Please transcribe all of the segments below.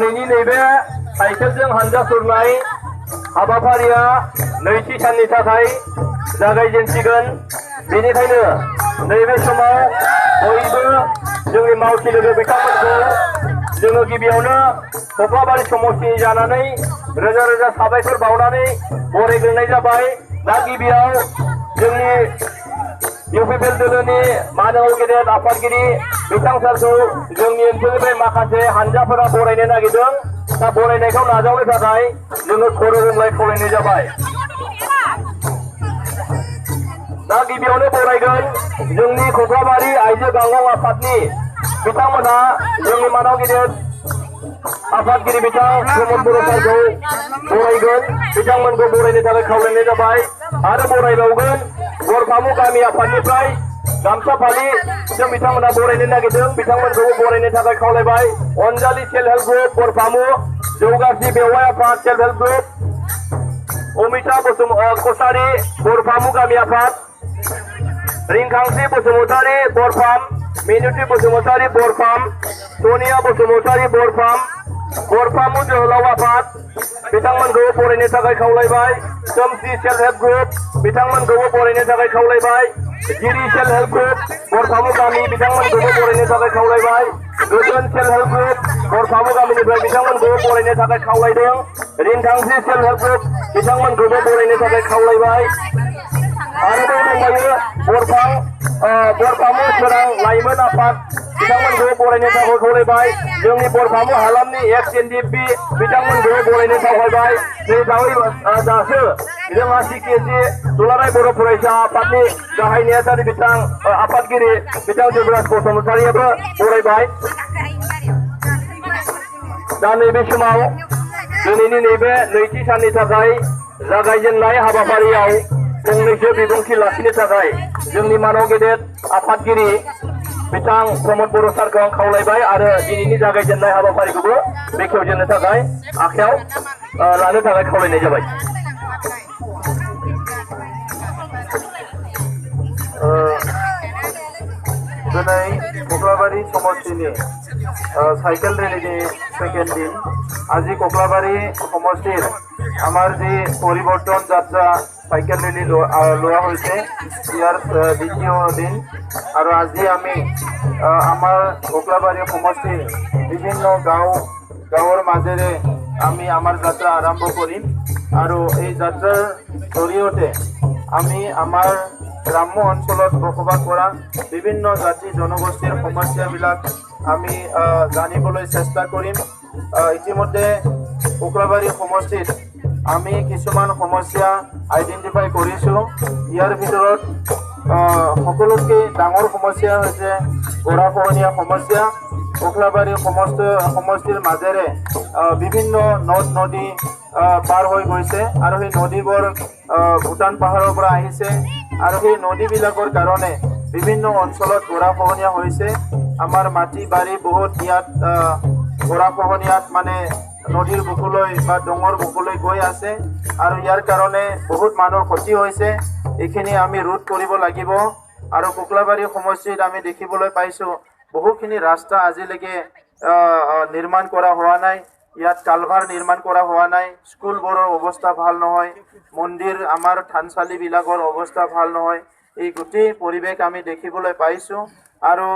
दिनैनि नैबे साइकेलजों हानजा सुरनाय हाबाफारिया नैथि साननि थाखाय जागायजेनसिगोन। बेनिखायनो नैबे समाव बयबो जोंनि मावथि लोगो बिथांमोनखौ जोङो गिबियावनो कक्लाबारि समस्तिनि जानानै रोजा रोजा साबायखर बावनानै बरायग्रोनाय जाबाय। दा गिबियाव जोंनि इउपिपिएल दोलोनि माननीय गेदेर आफादगिरि बिथां सारखौ जोंनि ओनसोलनिफ्राय माखासे हानजाफोरा बरायनो नागिरदों। दा बरायनायखौ नाजावनो थाखाय जोङो खर' गंग्लाय खावलायनाय जाबाय। दा गिबियावनो बरायगोन जोंनि कक्लाबारि आइजो गांनां आफादनि बिथांमोना जोंनि माननीय गेदेर आफादगिरि बिथां प्रमद बर' सारखौ बरायगोन। बिथांमोनखौ बरायनो थाखाय खावलायनाय जाबाय। आरो बरायबावगोन गरफामु गामि आफादनिफ्राय गामसा फालि जों बिथांमोना बरायनो नागिरदों। बिथांमोनखौबो बरायनो थाखाय खावलायबाय। अनजालि सेल्फ हेल्प ग्रुप गरफामु, जौगासि बेवाइ आफाद सेल्फ हेल्प ग्रुप, अमिता कसारि गरफामु गामि आफाद, रिंखांस्रि बसुमतारी बरफाम, मिनुति बसुमतारी बरफाम, सनिया बसुमतारी बरफाम, गरफामु जोहोलाव आफाद बिथांमोनखौ बरायनो थाखाय खावलायबाय। सोमसि सेल्फ हेल्प ग्रुप बिथांमोनखौबो बरायनो थाखाय खावलायबाय। गिरि सेल्फ हेल्प ग्रुप गरफामु गामि बिथांमोनखौबो बरायनो थाखाय खावलायबाय। गोजोन सेल्फ हेल्प ग्रुप गरफामु गामिनिफ्राय बिथांमोनखौबो बरायनो थाखाय खावलायदों। रिंखांस्रि सेल्फ हेल्प ग्रुप बिथांमोनखौबो बरायनो थाखाय खावलायबाय। आरोबाव दंबायो बरफामु सोरां लाइमोन आफाद बिथांमोनखौबो बरायनो थाखाय खावलायबाय। जोंनि बरफामु हालामनि एक्स एनडिएफबि बिथांमोनखौबो बरायनो खावलायबाय। दासो जोंहा सिकेसि दुलाराय बर' फरायसा आफादनि गाहाय नेहाथारि बिथां आफादगिरि बिथां जोगराज बसुमतारियाबो बरायबाय। दा नैबे समाव दिनैनि नैबे नैथि साननि थाखाय जागायजेननाय हाबाफारियाव फंनैसो बिबुंथि लाखिनो थाखाय जोंनि माननीय गेदेर आफादगिरि बिथां प्रमद बर' सारखौ आं खावलायबाय आरो दिनैनि जागायजेननाय हाबाफारिखौबो बेखेवजेननो थाखाय आखायाव लानो थाखाय खावलायनाय जाबाय। कक्लाबारी समष्टिनि साइकेल रेलीनि सेकेंड दिन आज कक्लाबारी समष्टिर आमार जी परिवर्तन यात्रा साइकेल रेली लोआ होइसे यार द्वितीय दिन और आज आमी आमार कक्लाबारी समष्टिर विभिन्न गाँवर माजेरे आमी आमार यात्रा आरम्भ करिम और এই যাত্রার জৰিয়তে আমি আমাৰ গ্ৰাম্য অঞ্চলত বসবাস কৰা বিভিন্ন জাতি জনগোষ্ঠীৰ সমস্যাবিলাক আমি জানিবলৈ চেষ্টা কৰিম। ইতিমধ্যে কক্লাবাৰী সমষ্টিত আমি কিছুমান সমস্যা আইডেন্টিফাই কৰিছো। ইয়াৰ ভিতৰত সকলোতকৈ ডাঙৰ সমস্যা হৈছে গৰাখহনীয়া সমস্যা। কক্লাবাৰী সমষ্টিৰ মাজেৰে বিভিন্ন নদ নদী পাৰ হৈ গৈছে আৰু সেই নদীবোৰ ভূটান পাহাৰৰ পৰা আহিছে আৰু সেই নদীবিলাকৰ কাৰণে বিভিন্ন অঞ্চলত গৰাখহনীয়া হৈছে। আমাৰ মাটি বাৰী বহুত ইয়াত গৰাখহনীয়াত মানে নদীৰ বুকুলৈ বা ডঙৰ বুকুলৈ গৈ আছে আৰু ইয়াৰ কাৰণে বহুত মানুহৰ ক্ষতি হৈছে। এইখিনি আমি ৰোধ কৰিব লাগিব আৰু কক্লাবাৰী সমষ্টিত আমি দেখিবলৈ পাইছোঁ বহুখিনি ৰাস্তা আজিলৈকে নিৰ্মাণ কৰা হোৱা নাই। ইয়াত কালভাৰ নিৰ্মাণ কৰা হোৱা নাই। স্কুলবোৰৰ অৱস্থা ভাল নহয়, মন্দিৰ আমাৰ থানচালিবিলাকৰ অৱস্থা ভাল নহয়। এই গোটেই পৰিৱেশ আমি দেখিবলৈ পাইছোঁ আৰু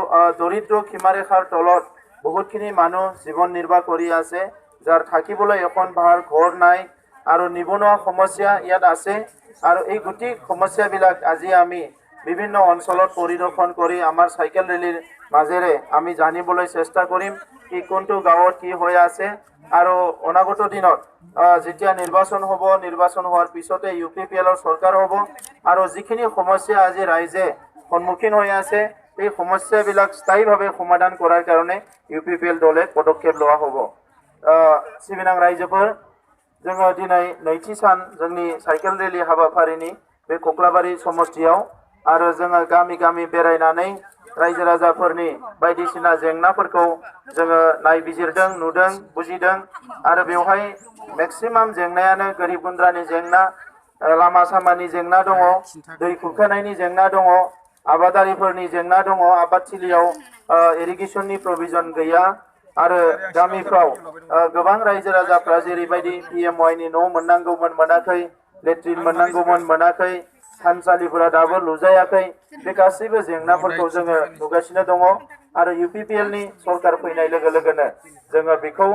দৰিদ্ৰ সীমাৰেখাৰ তলত বহুতখিনি মানুহ জীৱন নিৰ্বাহ কৰি আছে, যাৰ থাকিবলৈ এখন ভাল ঘৰ নাই আৰু নিবনুৱা সমস্যা ইয়াত আছে। আৰু এই গোটেই সমস্যাবিলাক আজি আমি বিভিন্ন অঞ্চলত পৰিদৰ্শন কৰি আমাৰ চাইকেল ৰেলীৰ মাজেৰে আমি জানিবলৈ চেষ্টা কৰিম কি কোনটো গাঁৱত কি হৈ আছে। আৰু অনাগত দিনত যেতিয়া নিৰ্বাচন হ'ব, নিৰ্বাচন হোৱাৰ পিছতে UPPLৰ চৰকাৰ হ'ব আৰু যিখিনি সমস্যা আজি ৰাইজে সন্মুখীন হৈ আছে এই সমস্যাবিলাক স্থায়ীভাৱে সমাধান কৰাৰ কাৰণে UPPL দলে পদক্ষেপ লোৱা হ'ব। सिबिनां रायजोफोर जोङो दिनै नैथि सान जोंनि साइकेल रेली हाबाफारिनि बे कक्लाबारी समष्टियाव आरो जोङो गामि गामि बेरायनानै रायजो राजाफोरनि बायदिसिना जेंनाफोरखौ जोङो नायबिजिरदों, नुदों, बुजिदों आरो बेवहाय मेक्सिमाम जेंनायानो गोरिब गुन्द्रानि जेंना, लामा सामानि जेंना दङ, दै खुरखानायनि जेंना दङ, आबादारिफोरनि जेंना दङ, आबादथिलियाव इरिगेसननि प्रभिजन गैया आरो गामिफ्राव गोबां रायजो राजाफ्रा जेरैबायदि PMYनि न' मोननांगौमोन मोनाखै, लेट्रिन मोननांगौमोन मोनाखै, थानसालिफोरा दाबो लुजायाखै। बे गासैबो जेंनाफोरखौ जोङो नुगासिनो दङ आरो UPPLनि सरकार फैनाय लोगो लोगोनो जोङो बेखौ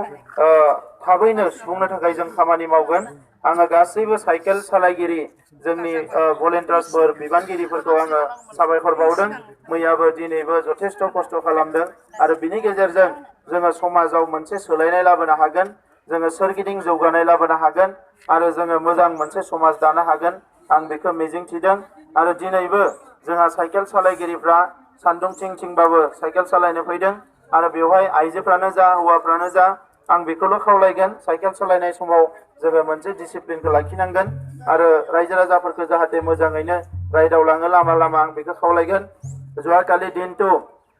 थाबैनो सुफुंनो थाखाय जों खामानि मावगोन। आङो गासैबो साइकेल सालायगिरि जोंनि भलेन्टियार्सफोर बिबानगिरिफोरखौ आङो साबायखर बावदों। मैयाबो दिनैबो जथेस्थ खस्थ' खालामदों आरो बिनि गेजेरजों जोङो समाजाव मोनसे सोलायनाय लाबोनो हागोन, जोङो सोरगिदिं जौगानाय लाबोनो हागोन आरो जोङो मोजां मोनसे समाज दानो हागोन। आं बेखौ मिजिंथिदों आरो दिनैबो जोंहा साइकेल सालायगिरिफ्रा सान्दुं थिंबाबो साइकेल सालायनो फैदों आरो बेवहाय आइजोफ्रानो जा हौवाफ्रानो जा आं बेखौल' खावलायगोन साइकेल सालायनाय समाव जोङो मोनसे डिसिप्लिनखौ लाखिनांगोन आरो रायजो राजाफोरखौ जाहाथे मोजाङैनो राइडाव लाङो लामा लामा आं बेखौ खावलायगोन। যোৱাকালি দিনটো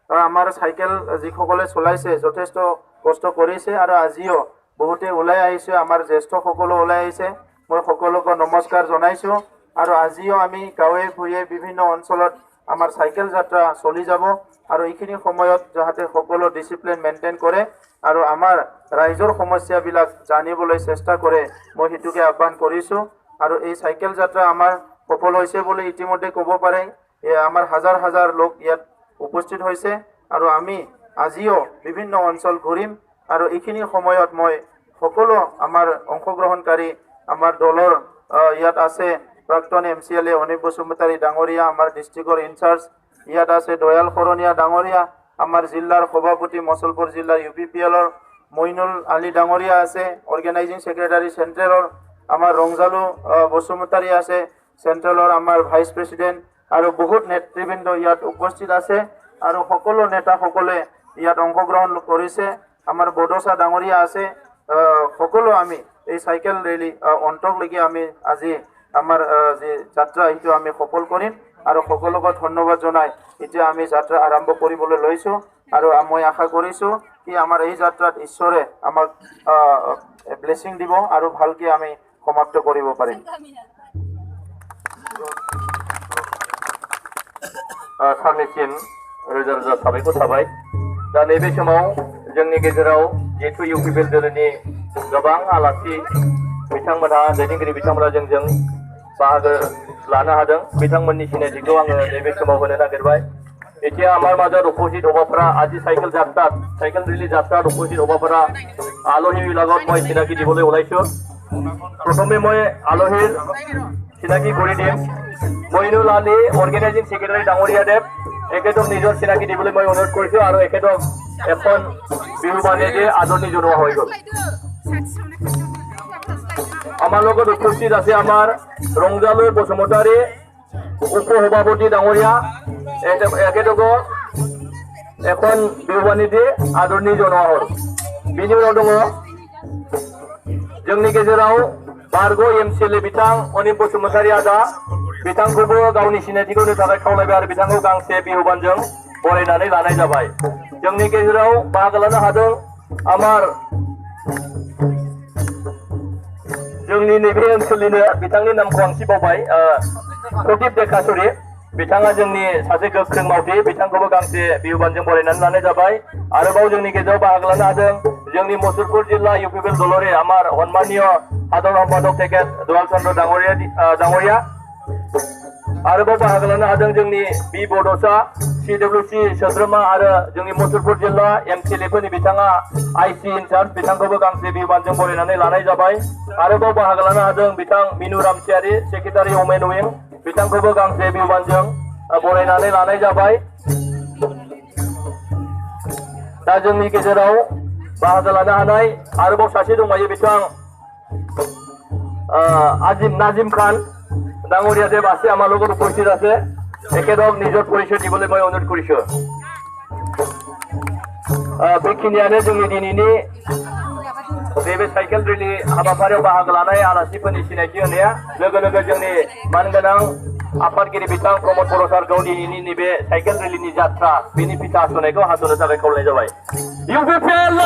আমাৰ চাইকেল যিসকলে চলাইছে যথেষ্ট কষ্ট কৰিছে আৰু আজিও বহুতে ওলাই আহিছে, আমাৰ জ্যেষ্ঠসকলো ওলাই আহিছে। মই সকলোকে নমস্কাৰ জনাইছোঁ আৰু আজিও আমি গাঁৱে ভূঞে বিভিন্ন অঞ্চলত আমাৰ চাইকেল যাত্ৰা চলি যাব আৰু এইখিনি সময়ত যাতে সকলো ডিচিপ্লিন মেইনটেইন কৰে আৰু আমাৰ ৰাইজৰ সমস্যাবিলাক জানিবলৈ চেষ্টা কৰে মই সেইটোকে আহ্বান কৰিছোঁ। আৰু এই চাইকেল যাত্ৰা আমাৰ সফল হৈছে বুলি ইতিমধ্যে ক'ব পাৰে। আমাৰ হাজাৰ হাজাৰ লোক ইয়াত উপস্থিত হৈছে আৰু আমি আজিও বিভিন্ন অঞ্চল ঘূৰিম আৰু এইখিনি সময়ত মই সকলো আমাৰ অংশগ্ৰহণকাৰী আমাৰ দলৰ ইয়াত আছে প্ৰাক্তন MCLA অনিক বসুমতাৰী ডাঙৰীয়া, আমাৰ ডিষ্ট্ৰিক্টৰ ইনচাৰ্জ ইয়াত আছে দয়াল শৰণীয়া ডাঙৰীয়া, আমাৰ জিলাৰ সভাপতি মছলপুৰ জিলাৰ UPPLৰ মইনুল আলী ডাঙৰীয়া আছে, অৰ্গেনাইজিং সেক্ৰেটাৰী চেণ্ট্ৰেলৰ আমাৰ ৰংজালু বসুমতাৰী আছে, চেণ্ট্ৰেলৰ আমাৰ ভাইচ প্ৰেছিডেণ্ট আৰু বহুত নেতৃবৃন্দ ইয়াত উপস্থিত আছে আৰু সকলো নেতাসকলে ইয়াত অংশগ্ৰহণ কৰিছে। আমাৰ বডোচা ডাঙৰীয়া আছে। সকলো আমি এই চাইকেল ৰেলী অন্তলৈকে আমি আজি আমাৰ যে যাত্ৰা এইটো আমি সফল কৰিম আৰু সকলোকে ধন্যবাদ জনাই এতিয়া আমি যাত্ৰা আৰম্ভ কৰিবলৈ লৈছোঁ আৰু মই আশা কৰিছোঁ কি আমাৰ এই যাত্ৰাত ঈশ্বৰে আমাক ব্লেছিং দিব আৰু ভালকে আমি সমাপ্ত কৰিব পাৰিম। सारनिसिम रोजा रोजा साबायखर थाबाय। दा नैबे समाव जोंनि गेजेराव जिहेतु इउपिपिएल दोलोनि गोबां आलासि बिथांमोनहा दैदेनगिरि बिथांमोना जोंजों बाहागो लानो हादों बिथांमोननि सिनायथिखौ आङो नैबे समाव होनो नागिरबाय এতিয়া আমাৰ মাজত উপস্থিত হ'ব পৰা আজি চাইকেল ৰেলী যাত্ৰাত উপস্থিত হ'ব পৰা আলহীবিলাকক মই চিনাকি দিবলৈ ওলাইছোঁ প্ৰথমে মই আলহীৰ চিনাকি কৰি দিম মইনুল আলী অৰ্গেনাইজিং ছেক্ৰেটাৰী ডাঙৰীয়াদেৱ এখেতক নিজৰ চিনাকি দিবলৈ মই অনুৰোধ কৰিছোঁ আৰু এখেতক এখন বিহু বাণীৰে আদৰণি জনোৱা হৈ গ'ল আমাৰ লগত উপস্থিত আছে আমাৰ ৰংজালু বসুমতাৰী উপসভাপতি ডাঙৰীয়া এখেতক এখন বিহু বাণীৰে আদৰণি জনোৱা হ'ল बिनि उनाव दङ जोंनि गेजेराव बारग' एमसिएलए बिथां अनिल बसुमतारी आदा बिथांखौबो गावनि सिनायथिखौ होनो थाखाय खावलायबाय आरो बिथांखौ गांसे बिहु बानजों बरायनानै लानाय जाबाय जोंनि गेजेराव बाहागो लानो हादों आमार जोंनि नैबे ओनसोलनिनो बिथांनि नामखौ आं सिबावबाय प्रदीप देखासुरि बिथाङा जोंनि सासे गोख्रों मावथि बिथांखौबो गांसे बिहु बानजों बरायनानै लानाय जाबाय आरोबाव जोंनि गेजेराव बाहागो लानो हादों जोंनि मुसलपुर जिल्ला इउपिपिएल दलरे आमार सन्माननीय हादर सम्पादक तेखेत दुलाल चन्द्र डाङरिया आरोबाव बाहागो लानो हादों जोंनि बि बड'सा सिडब्लिउसि सोद्रोमा आरो जोंनि मुसलपुर जिल्ला एमसिएलएफोरनि बिथाङा आइसि इनचार्ज बिथांखौबो गांसे बिहु बानजों बरायनानै लानाय जाबाय आरोबाव बाहागो लानो हादों बिथां मिनु रामसियारि सेक्रेटारि वमेन उइं बिथांखौबो गांसे बिहु बानजों बरायनानै लानाय जाबाय दा जोंनि गेजेराव बाहागो लानो हानाय आरोबाव सासे दंबायो बिथां नाजिम खान ডাঙৰীয়া দেৱ আছে আমাৰ লগত উপস্থিত আছে একেদক নিজৰ পৰিচয় দিবলৈ মই অনুৰোধ কৰিছোঁ बेखिनियानो जोंनि दिनैनि नैबे साइकेल रेली हाबाफारियाव बाहागो लानाय आलासिफोरनि सिनायथि होनाया लोगो लोगो जोंनि मानगोनां आफादगिरि बिथां प्रमद बर' सारखौ दिनैनि नैबे साइकेल रेलीनि जात्रा बेनि फिथा हास'नायखौ हास'नो थाखाय खावलायनाय जाबाय इउपिपिएल